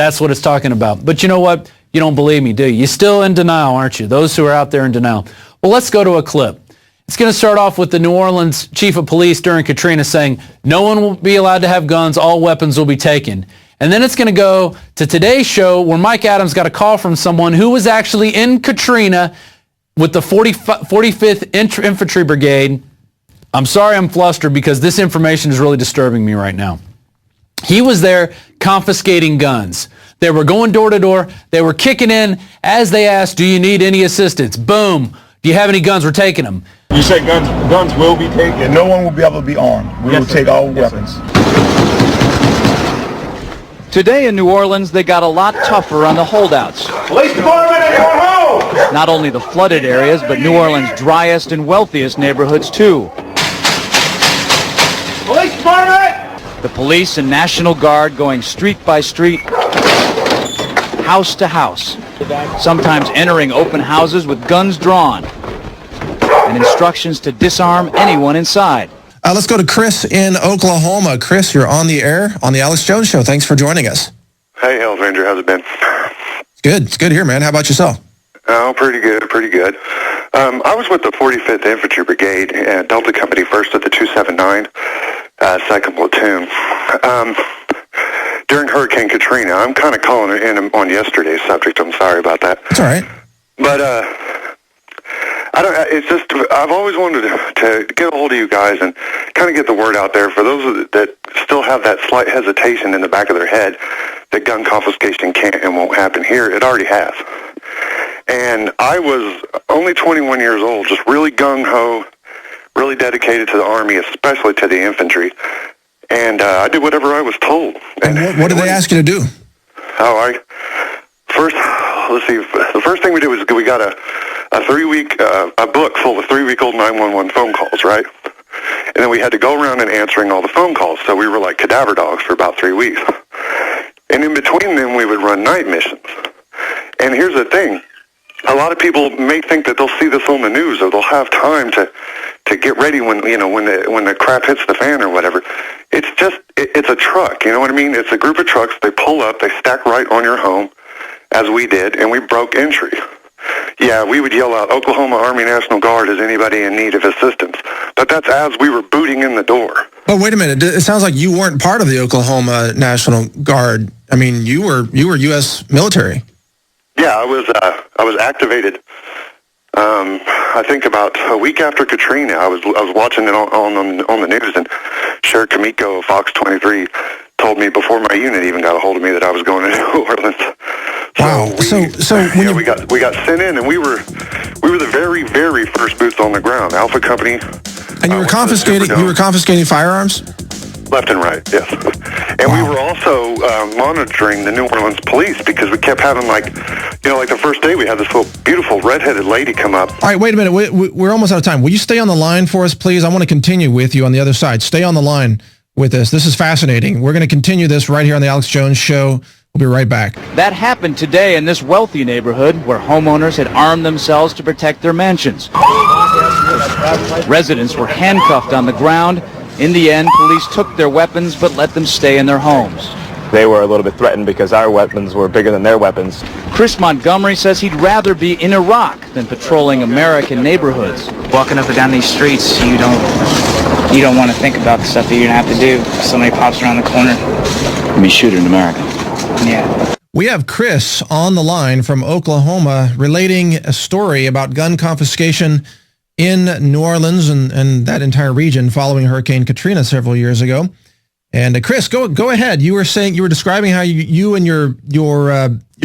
That's what it's talking about. But you know what? You don't believe me, do you? You're still in denial, aren't you? Those who are out there in denial. Well, let's go to a clip. It's going to start off with the New Orleans chief of police during Katrina saying, no one will be allowed to have guns, all weapons will be taken. And then it's going to go to today's show where Mike Adams got a call from someone who was actually in Katrina with the 45th Infantry Brigade. I'm sorry I'm flustered because this information is really disturbing me right now. He was there confiscating guns. They were going door to door. They were kicking in as they asked, do you need any assistance? Boom. Do you have any guns? We're taking them. You said guns will be taken? No one will be able to be armed. We will take all weapons. Today in New Orleans, they got a lot tougher on the holdouts. Police department, anyone home? Not only the flooded areas, but New Orleans' driest and wealthiest neighborhoods, too. Police department! The police and National Guard going street by street, house to house, sometimes entering open houses with guns drawn, and instructions to disarm anyone inside. Let's go to Chris in Oklahoma. Chris, you're on the air on the Alex Jones Show. Thanks for joining us. Hey, Hells Ranger. How's it been? It's good. It's good here, man. How about yourself? Oh, pretty good, pretty good. I was with the 45th Infantry Brigade, Delta Company, 1st of the 279, 2nd Platoon. During Hurricane Katrina, I'm kind of calling it in on yesterday's subject. I'm sorry about that. It's all right. But it's just, I've always wanted to get a hold of you guys and kind of get the word out there for those that still have that slight hesitation in the back of their head that gun confiscation can't and won't happen here. It already has. And I was only 21 years old, just really gung-ho, really dedicated to the Army, especially to the infantry. And I did whatever I was told. And what did they ask you to do? The first thing we did was we got a 3-week, a book full of 3-week-old 911 phone calls, right? And then we had to go around and answering all the phone calls. So we were like cadaver dogs for about 3 weeks. And in between them, we would run night missions. And here's the thing. A lot of people may think that they'll see this on the news or they'll have time to get ready when the crap hits the fan or whatever. It's just, it's a truck, you know what I mean? It's a group of trucks. They pull up, they stack right on your home, as we did, and we broke entry. Yeah, we would yell out, Oklahoma Army National Guard, is anybody in need of assistance? But that's as we were booting in the door. Oh, wait a minute. It sounds like you weren't part of the Oklahoma National Guard. I mean, you were U.S. military. Yeah, I was activated. I think about a week after Katrina, I was watching it on the news, and Sheriff Kamiko of Fox 23 told me before my unit even got a hold of me that I was going to New Orleans. Wow. We got sent in, and we were the very, very first boots on the ground. Alpha Company. And you were confiscating firearms? Left and right, yes. And we were also monitoring the New Orleans police because we kept having like the first day we had this little beautiful redheaded lady come up. All right, wait a minute. We're almost out of time. Will you stay on the line for us, please? I want to continue with you on the other side. Stay on the line with us. This is fascinating. We're going to continue this right here on the Alex Jones Show. We'll be right back. That happened today in this wealthy neighborhood where homeowners had armed themselves to protect their mansions. Residents were handcuffed on the ground. In the end, police took their weapons but let them stay in their homes. They were a little bit threatened because our weapons were bigger than their weapons. Chris Montgomery says he'd rather be in Iraq than patrolling American neighborhoods. Walking up and down these streets, you don't want to think about the stuff that you're going to have to do if somebody pops around the corner. Be shooter in America. Yeah. We have Chris on the line from Oklahoma relating a story about gun confiscation in New Orleans and that entire region following Hurricane Katrina several years ago. And Chris, go ahead. You were describing how you and your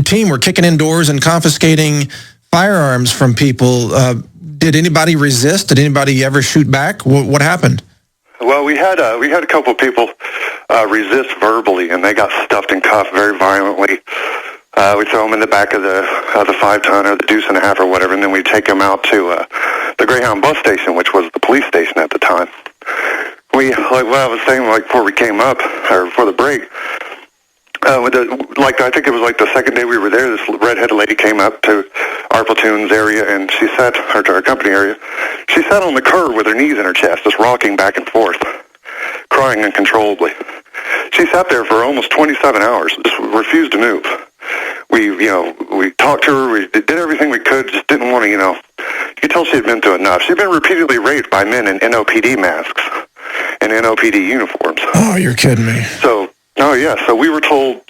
team were kicking in doors and confiscating firearms from people. Did anybody resist? Did anybody ever shoot back? What happened? Well, we had a couple of people resist verbally, and they got stuffed and cuffed very violently. We throw them in the back of the 5-ton or the deuce and a half or whatever, and then we take them out to the Greyhound bus station, which was the police station at the time. We, like what I was saying, like before we came up, or before the break, I think it was like the second day we were there, this redheaded lady came up to our platoon's area, and she sat, or to our company area, she sat on the curb with her knees in her chest, just rocking back and forth, crying uncontrollably. She sat there for almost 27 hours, just refused to move. We talked to her, we did everything we could, just didn't want to, you could tell she had been through enough. She'd been repeatedly raped by men in NOPD masks and NOPD uniforms. Oh, you're kidding me. So we were told,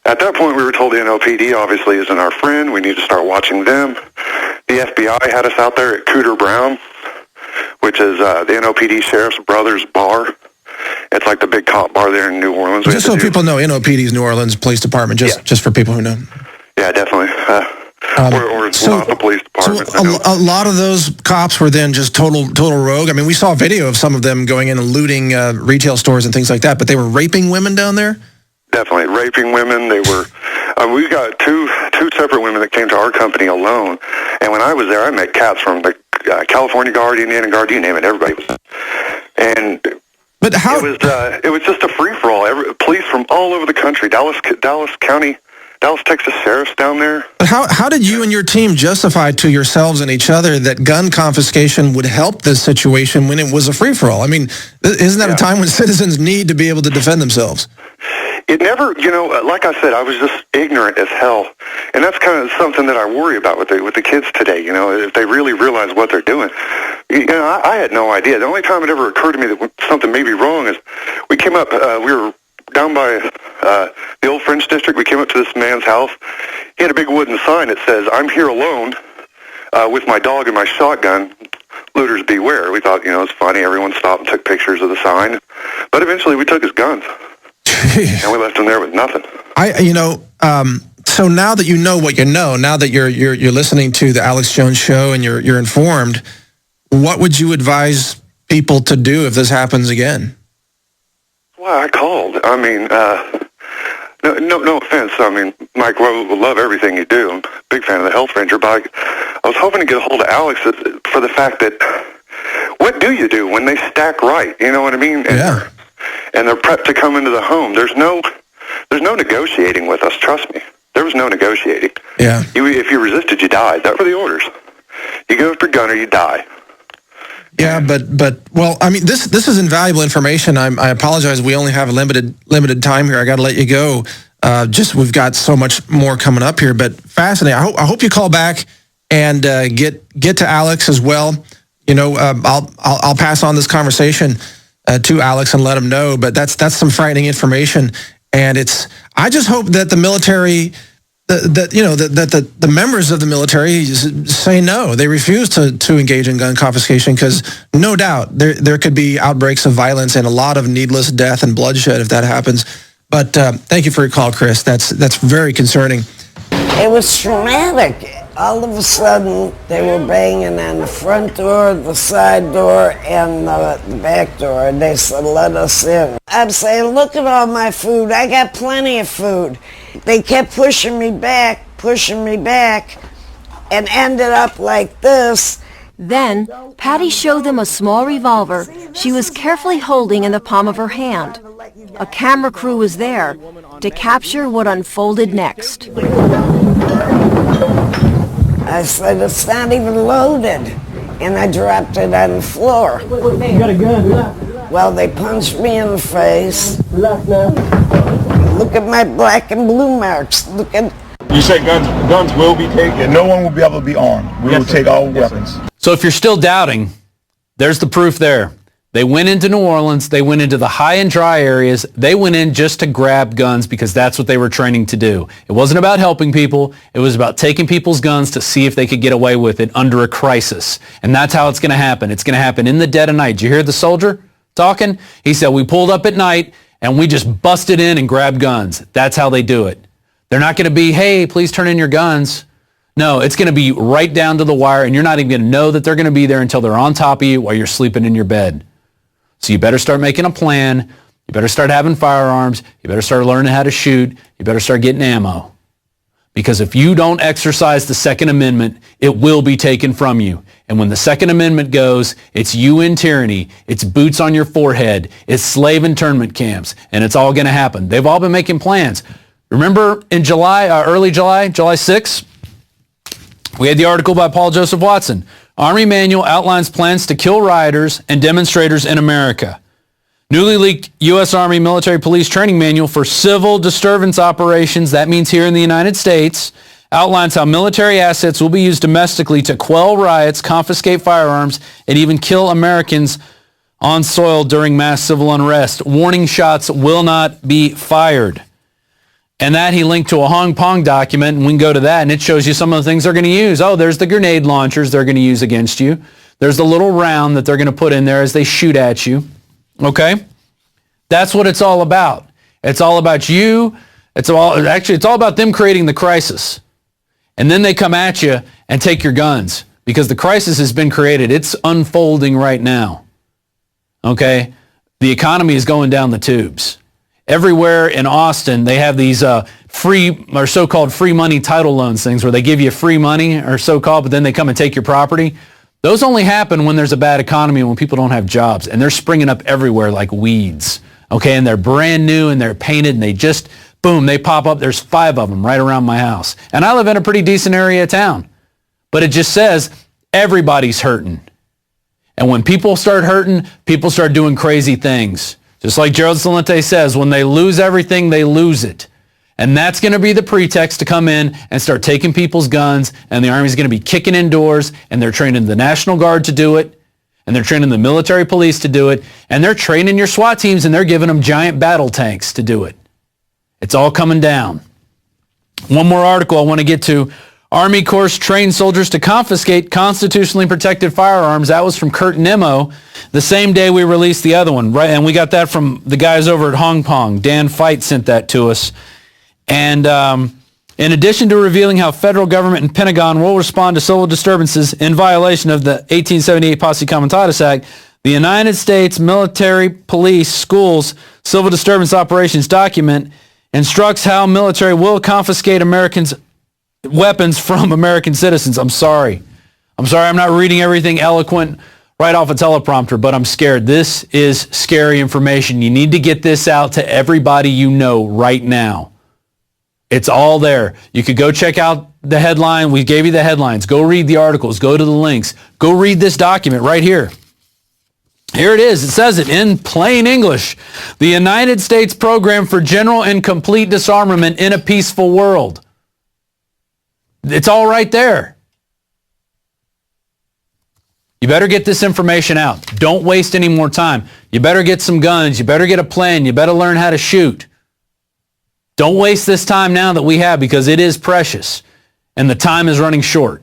at that point we were told the NOPD obviously isn't our friend. We need to start watching them. The FBI had us out there at Cooter Brown, which is the NOPD Sheriff's Brothers Bar. It's like the big cop bar there in New Orleans. Just so people know, NOPD's New Orleans Police Department, just for people who know. Yeah, definitely. Or the police department. So a lot of those cops were then just total rogue. I mean, we saw a video of some of them going in and looting retail stores and things like that, but they were raping women down there? Definitely. Raping women. They were... we got two separate women that came to our company alone, and when I was there, I met cats from the California Guard, Indiana Guard, you name it, everybody was... And... But how... It was just a free-for-all. Police from all over the country, Dallas County, Dallas, Texas sheriffs down there. But how did you and your team justify to yourselves and each other that gun confiscation would help this situation when it was a free-for-all? I mean, isn't that a time when citizens need to be able to defend themselves? It never, like I said, I was just ignorant as hell. And that's kind of something that I worry about with the kids today, if they really realize what they're doing. I had no idea. The only time it ever occurred to me that something may be wrong is we came up, we were down by the old French district. We came up to this man's house. He had a big wooden sign that says, "I'm here alone with my dog and my shotgun. Looters beware." We thought, it's funny. Everyone stopped and took pictures of the sign. But eventually we took his guns. And we left him there with nothing. So now that you know what you know, now that you're listening to the Alex Jones Show and you're informed, what would you advise people to do if this happens again? Well, I called. I mean, no offense. I mean, Mike, we love everything you do. I'm a big fan of the Health Ranger, but I was hoping to get a hold of Alex for the fact that what do you do when they stack right? You know what I mean? And they're prepped to come into the home. There's no negotiating with us. Trust me. There was no negotiating. Yeah. If you resisted, you died. That were the orders. You go after gun or you die. Yeah, but well, I mean, this is invaluable information. I apologize. We only have a limited time here. I got to let you go. We've got so much more coming up here, but fascinating. I hope you call back and get to Alex as well. I'll pass on this conversation to Alex and let him know. But that's some frightening information, and I just hope that the military. That the members of the military say no. They refuse to engage in gun confiscation because no doubt there could be outbreaks of violence and a lot of needless death and bloodshed if that happens. But thank you for your call, Chris. That's very concerning. It was traumatic. All of a sudden, they were banging on the front door, the side door, and the back door. And they said, "Let us in." I'm saying, "Look at all my food. I got plenty of food." They kept pushing me back, and ended up like this. Then, Patty showed them a small revolver she was carefully holding in the palm of her hand. A camera crew was there to capture what unfolded next. I said, "It's not even loaded." And I dropped it on the floor. You got a gun? Well, they punched me in the face. Look at my black and blue marks. Look at... You say guns will be taken? No one will be able to be armed. We will take all weapons. So if you're still doubting, there's the proof there. They went into New Orleans. They went into the high and dry areas. They went in just to grab guns because that's what they were training to do. It wasn't about helping people. It was about taking people's guns to see if they could get away with it under a crisis. And that's how it's going to happen. It's going to happen in the dead of night. Did you hear the soldier talking? He said, "We pulled up at night and we just busted in and grabbed guns." That's how they do it. They're not going to be, "Hey, please turn in your guns." No, it's going to be right down to the wire, and you're not even going to know that they're going to be there until they're on top of you while you're sleeping in your bed. So you better start making a plan. You better start having firearms. You better start learning how to shoot. You better start getting ammo. Because if you don't exercise the Second Amendment, it will be taken from you. And when the Second Amendment goes, it's you in tyranny. It's boots on your forehead. It's slave internment camps. And it's all going to happen. They've all been making plans. Remember in early July 6th, we had the article by Paul Joseph Watson. Army manual outlines plans to kill rioters and demonstrators in America. Newly leaked U.S. Army Military Police Training Manual for Civil Disturbance Operations, that means here in the United States, outlines how military assets will be used domestically to quell riots, confiscate firearms, and even kill Americans on soil during mass civil unrest. Warning shots will not be fired. And that he linked to a Hong Kong document, and we can go to that, and it shows you some of the things they're going to use. Oh, there's the grenade launchers they're going to use against you. There's the little round that they're going to put in there as they shoot at you. Okay? That's what it's all about. It's all about you. It's all about them creating the crisis. And then they come at you and take your guns because the crisis has been created. It's unfolding right now. Okay? The economy is going down the tubes. Everywhere in Austin, they have these free or so-called free money title loans things where they give you free money or so-called, but then they come and take your property. Those only happen when there's a bad economy and when people don't have jobs. And they're springing up everywhere like weeds. Okay, and they're brand new and they're painted and they just, boom, they pop up. There's 5 of them right around my house. And I live in a pretty decent area of town. But it just says everybody's hurting. And when people start hurting, people start doing crazy things. Just like Gerald Celente says, when they lose everything, they lose it. And that's going to be the pretext to come in and start taking people's guns, and the Army's going to be kicking in doors, and they're training the National Guard to do it, and they're training the military police to do it, and they're training your SWAT teams, and they're giving them giant battle tanks to do it. It's all coming down. One more article I want to get to. Army Corps trained soldiers to confiscate constitutionally protected firearms. That was from Kurt Nimmo the same day we released the other one, right? And we got that from the guys over at Hong Kong. Dan Fight sent that to us. And in addition to revealing how federal government and Pentagon will respond to civil disturbances in violation of the 1878 Posse Comitatus Act, the United States Military Police Schools Civil Disturbance Operations document instructs how military will confiscate Americans' weapons from American citizens. I'm sorry. I'm not reading everything eloquent right off a teleprompter, but I'm scared. This is scary information. You need to get this out to everybody you know right now. It's all there. You could go check out the headline. We gave you the headlines. Go read the articles. Go to the links. Go read this document right here. Here it is. It says it in plain English. The United States Program for General and Complete Disarmament in a Peaceful World. It's all right there. You better get this information out. Don't waste any more time. You better get some guns. You better get a plan. You better learn how to shoot. Don't waste this time now that we have because it is precious and the time is running short.